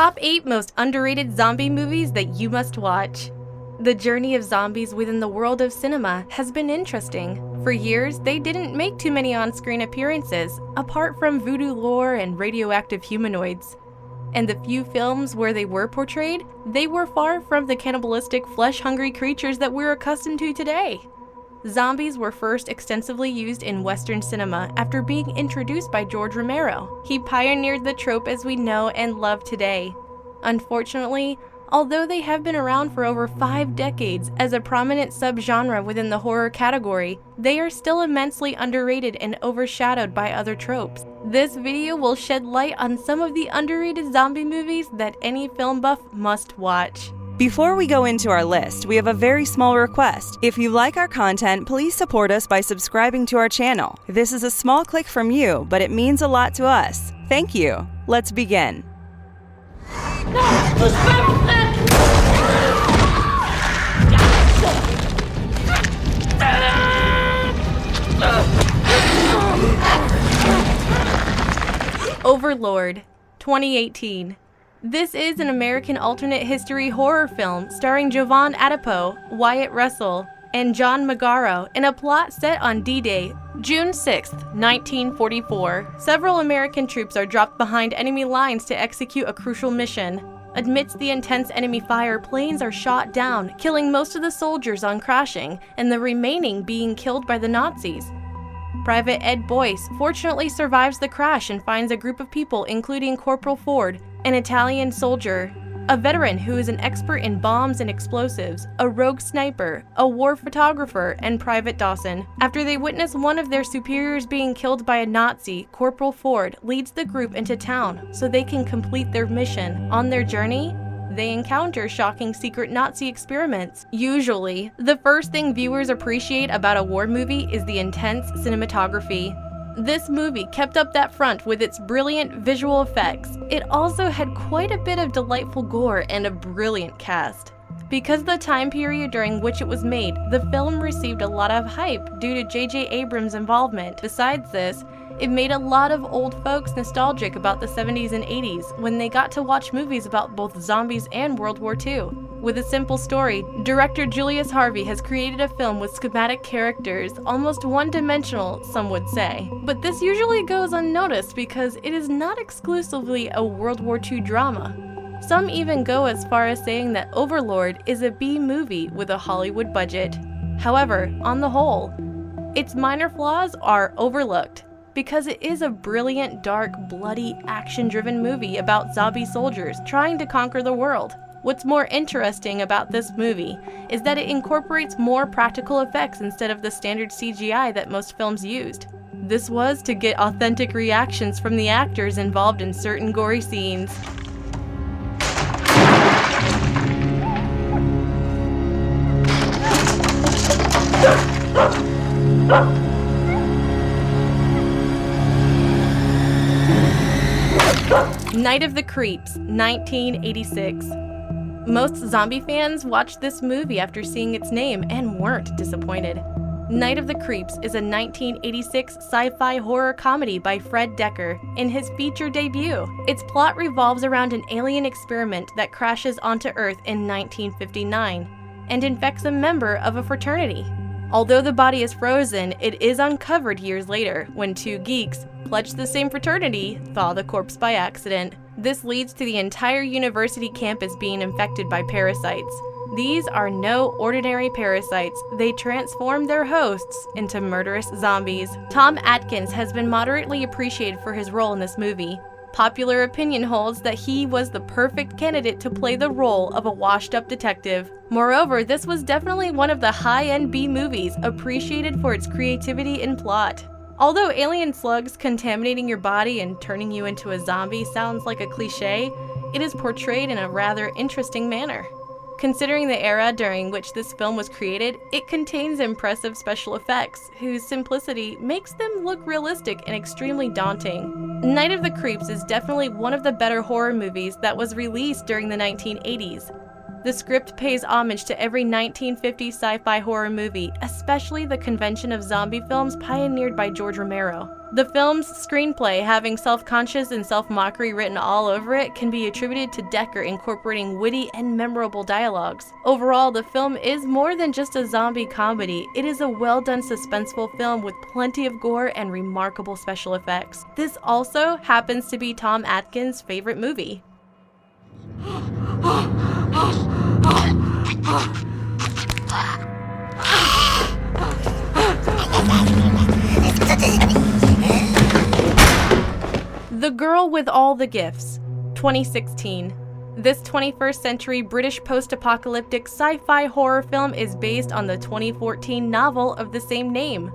Top 8 most underrated zombie movies that you must watch. The journey of zombies within the world of cinema has been interesting. For years, they didn't make too many on-screen appearances, apart from voodoo lore and radioactive humanoids. And the few films where they were portrayed, they were far from the cannibalistic, flesh-hungry creatures that we're accustomed to today. Zombies were first extensively used in Western cinema after being introduced by George Romero. He pioneered the trope as we know and love today. Unfortunately, although they have been around for over 5 decades as a prominent subgenre within the horror category, they are still immensely underrated and overshadowed by other tropes. This video will shed light on some of the underrated zombie movies that any film buff must watch. Before we go into our list, we have a very small request. If you like our content, please support us by subscribing to our channel. This is a small click from you, but it means a lot to us. Thank you. Let's begin. Overlord, 2018. This is an American alternate history horror film starring Jovan Adipo, Wyatt Russell, and John Magaro in a plot set on D-Day, June 6, 1944. Several American troops are dropped behind enemy lines to execute a crucial mission. Amidst the intense enemy fire, planes are shot down, killing most of the soldiers on crashing, and the remaining being killed by the Nazis. Private Ed Boyce fortunately survives the crash and finds a group of people including Corporal Ford, an Italian soldier, a veteran who is an expert in bombs and explosives, a rogue sniper, a war photographer, and Private Dawson. After they witness one of their superiors being killed by a Nazi, Corporal Ford leads the group into town so they can complete their mission. On their journey, they encounter shocking secret Nazi experiments. Usually, the first thing viewers appreciate about a war movie is the intense cinematography. This movie kept up that front with its brilliant visual effects. It also had quite a bit of delightful gore and a brilliant cast. Because of the time period during which it was made, the film received a lot of hype due to J.J. Abrams' involvement. Besides this, it made a lot of old folks nostalgic about the 70s and 80s when they got to watch movies about both zombies and World War II. With a simple story, director Julius Harvey has created a film with schematic characters, almost one-dimensional, some would say. But this usually goes unnoticed because it is not exclusively a World War II drama. Some even go as far as saying that Overlord is a B movie with a Hollywood budget. However, on the whole, its minor flaws are overlooked, because it is a brilliant, dark, bloody, action-driven movie about zombie soldiers trying to conquer the world. What's more interesting about this movie is that it incorporates more practical effects instead of the standard CGI that most films used. This was to get authentic reactions from the actors involved in certain gory scenes. Night of the Creeps, 1986. Most zombie fans watched this movie after seeing its name and weren't disappointed. Night of the Creeps is a 1986 sci-fi horror comedy by Fred Decker in his feature debut. Its plot revolves around an alien experiment that crashes onto Earth in 1959 and infects a member of a fraternity. Although the body is frozen, it is uncovered years later when two geeks, pledged to the same fraternity, thaw the corpse by accident. This leads to the entire university campus being infected by parasites. These are no ordinary parasites. They transform their hosts into murderous zombies. Tom Atkins has been moderately appreciated for his role in this movie. Popular opinion holds that he was the perfect candidate to play the role of a washed-up detective. Moreover, this was definitely one of the high-end B movies appreciated for its creativity and plot. Although alien slugs contaminating your body and turning you into a zombie sounds like a cliche, it is portrayed in a rather interesting manner. Considering the era during which this film was created, it contains impressive special effects, whose simplicity makes them look realistic and extremely daunting. Night of the Creeps is definitely one of the better horror movies that was released during the 1980s. The script pays homage to every 1950s sci-fi horror movie, especially the convention of zombie films pioneered by George Romero. The film's screenplay, having self-conscious and self-mockery written all over it, can be attributed to Decker incorporating witty and memorable dialogues. Overall, the film is more than just a zombie comedy. It is a well-done suspenseful film with plenty of gore and remarkable special effects. This also happens to be Tom Atkins' favorite movie. The Girl with All the Gifts, 2016. This 21st century British post-apocalyptic sci-fi horror film is based on the 2014 novel of the same name.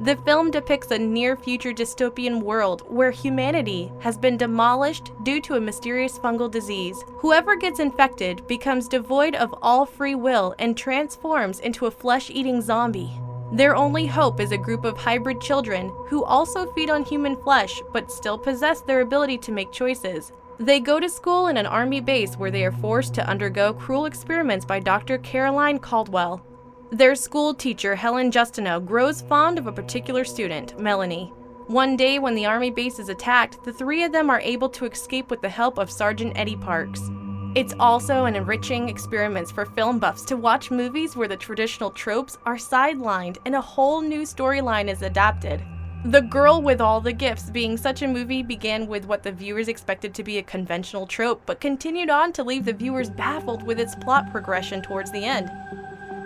The film depicts a near-future dystopian world where humanity has been demolished due to a mysterious fungal disease. Whoever gets infected becomes devoid of all free will and transforms into a flesh-eating zombie. Their only hope is a group of hybrid children who also feed on human flesh but still possess their ability to make choices. They go to school in an army base where they are forced to undergo cruel experiments by Dr. Caroline Caldwell. Their school teacher, Helen Justineau, grows fond of a particular student, Melanie. One day when the army base is attacked, the three of them are able to escape with the help of Sergeant Eddie Parks. It's also an enriching experience for film buffs to watch movies where the traditional tropes are sidelined and a whole new storyline is adapted. The Girl with All the Gifts being such a movie began with what the viewers expected to be a conventional trope, but continued on to leave the viewers baffled with its plot progression towards the end.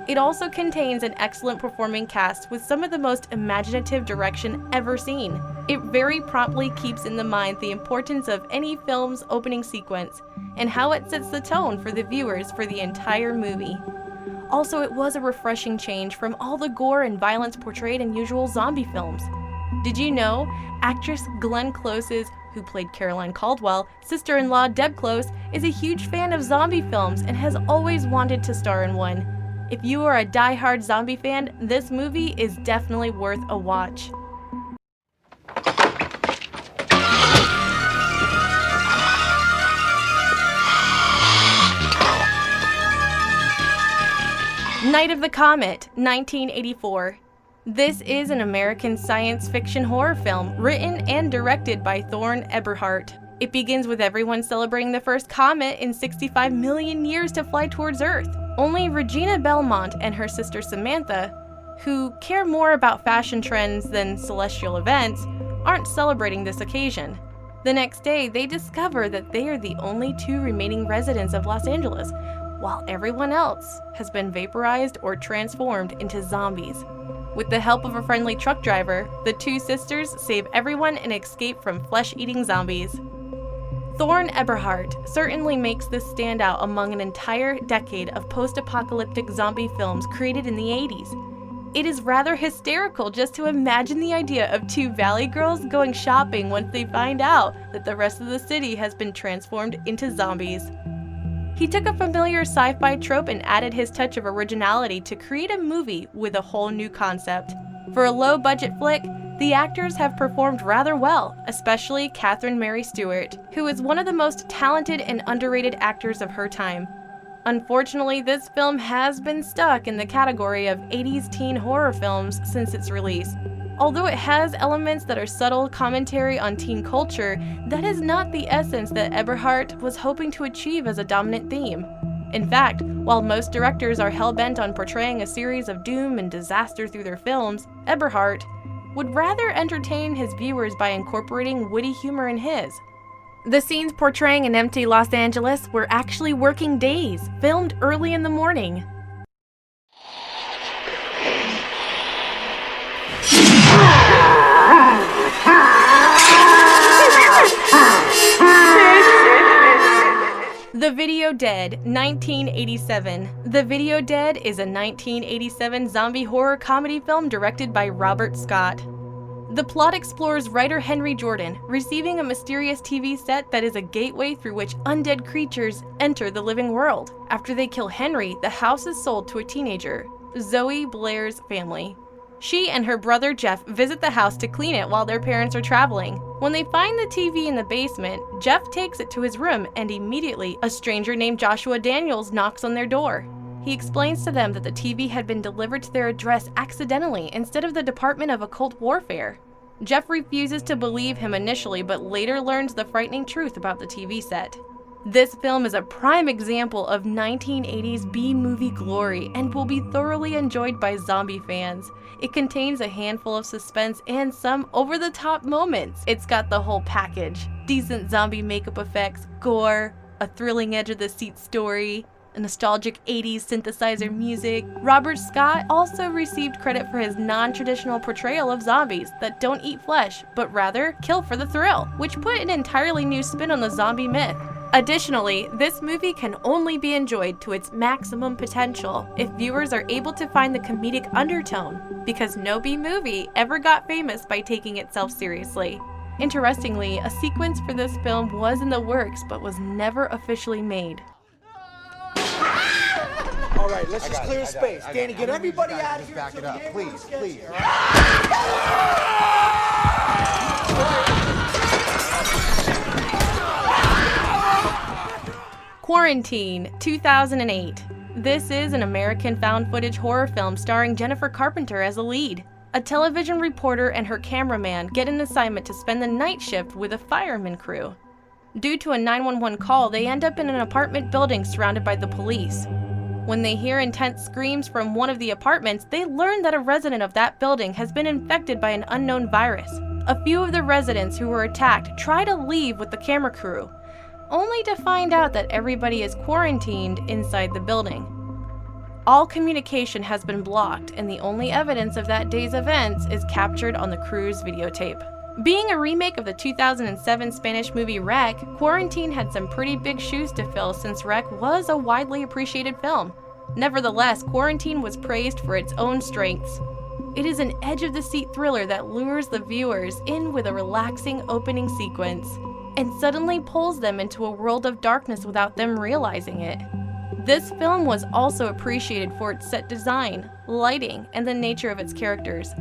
It also contains an excellent performing cast with some of the most imaginative direction ever seen. It very promptly keeps in the mind the importance of any film's opening sequence and how it sets the tone for the viewers for the entire movie. Also, it was a refreshing change from all the gore and violence portrayed in usual zombie films. Did you know actress Glenn Close's, who played Caroline Caldwell, sister-in-law Deb Close, is a huge fan of zombie films and has always wanted to star in one. If you are a die-hard zombie fan, this movie is definitely worth a watch. Night of the Comet, 1984. This is an American science fiction horror film written and directed by Thorne Eberhardt. It begins with everyone celebrating the first comet in 65 million years to fly towards Earth. Only Regina Belmont and her sister Samantha, who care more about fashion trends than celestial events, aren't celebrating this occasion. The next day, they discover that they are the only two remaining residents of Los Angeles, while everyone else has been vaporized or transformed into zombies. With the help of a friendly truck driver, the two sisters save everyone and escape from flesh-eating zombies. Thorne Eberhardt certainly makes this stand out among an entire decade of post-apocalyptic zombie films created in the 80s. It is rather hysterical just to imagine the idea of two valley girls going shopping once they find out that the rest of the city has been transformed into zombies. He took a familiar sci-fi trope and added his touch of originality to create a movie with a whole new concept. For a low-budget flick, the actors have performed rather well, especially Catherine Mary Stewart, who is one of the most talented and underrated actors of her time. Unfortunately, this film has been stuck in the category of 80s teen horror films since its release. Although it has elements that are subtle commentary on teen culture, that is not the essence that Eberhardt was hoping to achieve as a dominant theme. In fact, while most directors are hell-bent on portraying a series of doom and disaster through their films, Eberhardt would rather entertain his viewers by incorporating witty humor in his. The scenes portraying an empty Los Angeles were actually working days, filmed early in the morning. The Video Dead, 1987. The Video Dead is a 1987 zombie horror comedy film directed by Robert Scott. The plot explores writer Henry Jordan receiving a mysterious TV set that is a gateway through which undead creatures enter the living world. After they kill Henry, the house is sold to a teenager, Zoe Blair's family. She and her brother Jeff visit the house to clean it while their parents are traveling. When they find the TV in the basement, Jeff takes it to his room and immediately a stranger named Joshua Daniels knocks on their door. He explains to them that the TV had been delivered to their address accidentally instead of the Department of Occult Warfare. Jeff refuses to believe him initially, but later learns the frightening truth about the TV set. This film is a prime example of 1980s B-movie glory and will be thoroughly enjoyed by zombie fans. It contains a handful of suspense and some over-the-top moments. It's got the whole package. Decent zombie makeup effects, gore, a thrilling edge-of-the-seat story, a nostalgic 80s synthesizer music. Robert Scott also received credit for his non-traditional portrayal of zombies that don't eat flesh, but rather kill for the thrill, which put an entirely new spin on the zombie myth. Additionally, this movie can only be enjoyed to its maximum potential if viewers are able to find the comedic undertone, because no B-movie ever got famous by taking itself seriously. Interestingly, a sequence for this film was in the works but was never officially made. All right, let's just clear space. Danny, get everybody out of here. Back it up, please, please. Quarantine, 2008. This is an American found footage horror film starring Jennifer Carpenter as the lead. A television reporter and her cameraman get an assignment to spend the night shift with a fireman crew. Due to a 911 call, they end up in an apartment building surrounded by the police. When they hear intense screams from one of the apartments, they learn that a resident of that building has been infected by an unknown virus. A few of the residents who were attacked try to leave with the camera crew, only to find out that everybody is quarantined inside the building. All communication has been blocked, and the only evidence of that day's events is captured on the crew's videotape. Being a remake of the 2007 Spanish movie Rec, Quarantine had some pretty big shoes to fill since Rec was a widely appreciated film. Nevertheless, Quarantine was praised for its own strengths. It is an edge-of-the-seat thriller that lures the viewers in with a relaxing opening sequence, and suddenly pulls them into a world of darkness without them realizing it. This film was also appreciated for its set design, lighting, and the nature of its characters.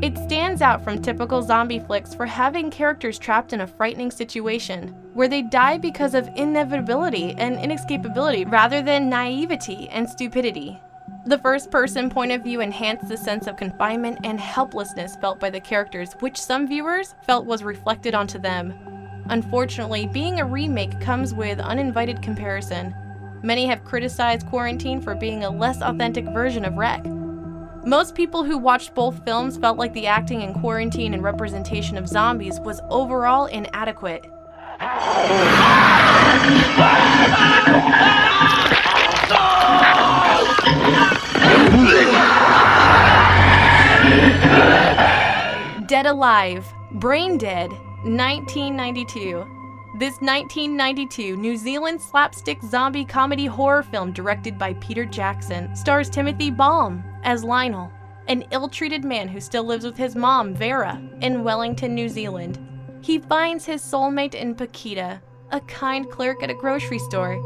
It stands out from typical zombie flicks for having characters trapped in a frightening situation, where they die because of inevitability and inescapability rather than naivety and stupidity. The first-person point of view enhanced the sense of confinement and helplessness felt by the characters, which some viewers felt was reflected onto them. Unfortunately, being a remake comes with uninvited comparison. Many have criticized Quarantine for being a less authentic version of Rec. Most people who watched both films felt like the acting in Quarantine and representation of zombies was overall inadequate. Dead Alive, Brain Dead, 1992. This 1992 New Zealand slapstick zombie comedy horror film directed by Peter Jackson stars Timothy Balm as Lionel, an ill-treated man who still lives with his mom, Vera, in Wellington, New Zealand. He finds his soulmate in Paquita, a kind clerk at a grocery store.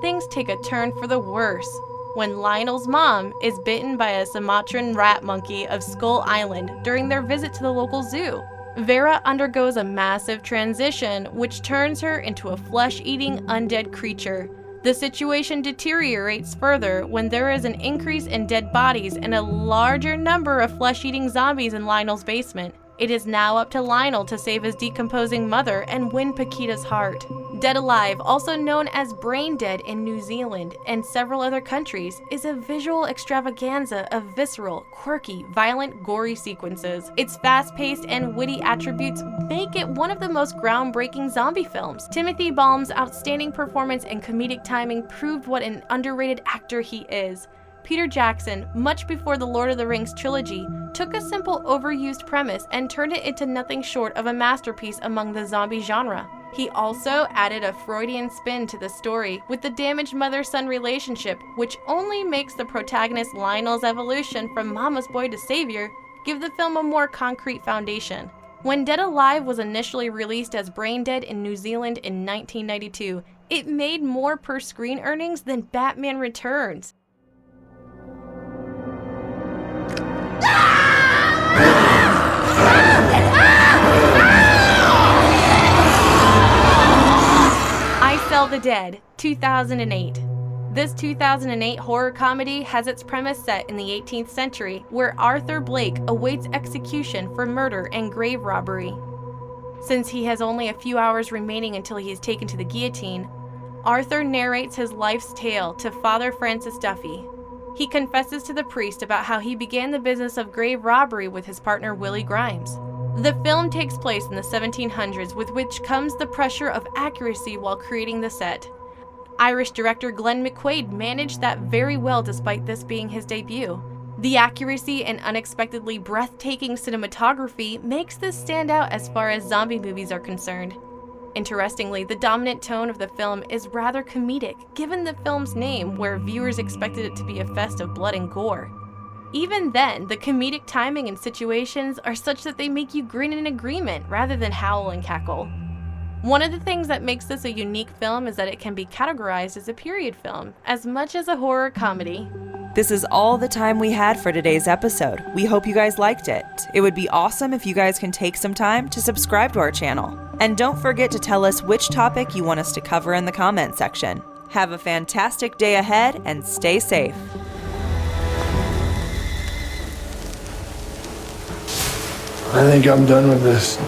Things take a turn for the worse when Lionel's mom is bitten by a Sumatran rat monkey of Skull Island during their visit to the local zoo. Vera undergoes a massive transition, which turns her into a flesh-eating undead creature. The situation deteriorates further when there is an increase in dead bodies and a larger number of flesh-eating zombies in Lionel's basement. It is now up to Lionel to save his decomposing mother and win Paquita's heart. Dead Alive, also known as Brain Dead in New Zealand and several other countries, is a visual extravaganza of visceral, quirky, violent, gory sequences. Its fast-paced and witty attributes make it one of the most groundbreaking zombie films. Timothy Balm's outstanding performance and comedic timing proved what an underrated actor he is. Peter Jackson, much before the Lord of the Rings trilogy, took a simple overused premise and turned it into nothing short of a masterpiece among the zombie genre. He also added a Freudian spin to the story with the damaged mother-son relationship, which only makes the protagonist Lionel's evolution from mama's boy to savior give the film a more concrete foundation. When Dead Alive was initially released as Brain Dead in New Zealand in 1992, it made more per-screen earnings than Batman Returns. I Sell the Dead, 2008. This 2008 horror comedy has its premise set in the 18th century, where Arthur Blake awaits execution for murder and grave robbery. Since he has only a few hours remaining until he is taken to the guillotine, Arthur narrates his life's tale to Father Francis Duffy. He confesses to the priest about how he began the business of grave robbery with his partner Willie Grimes. The film takes place in the 1700s, with which comes the pressure of accuracy while creating the set. Irish director Glenn McQuaid managed that very well despite this being his debut. The accuracy and unexpectedly breathtaking cinematography makes this stand out as far as zombie movies are concerned. Interestingly, the dominant tone of the film is rather comedic, given the film's name, where viewers expected it to be a fest of blood and gore. Even then, the comedic timing and situations are such that they make you grin in agreement rather than howl and cackle. One of the things that makes this a unique film is that it can be categorized as a period film, as much as a horror comedy. This is all the time we had for today's episode. We hope you guys liked it. It would be awesome if you guys can take some time to subscribe to our channel. And don't forget to tell us which topic you want us to cover in the comment section. Have a fantastic day ahead and stay safe. I think I'm done with this.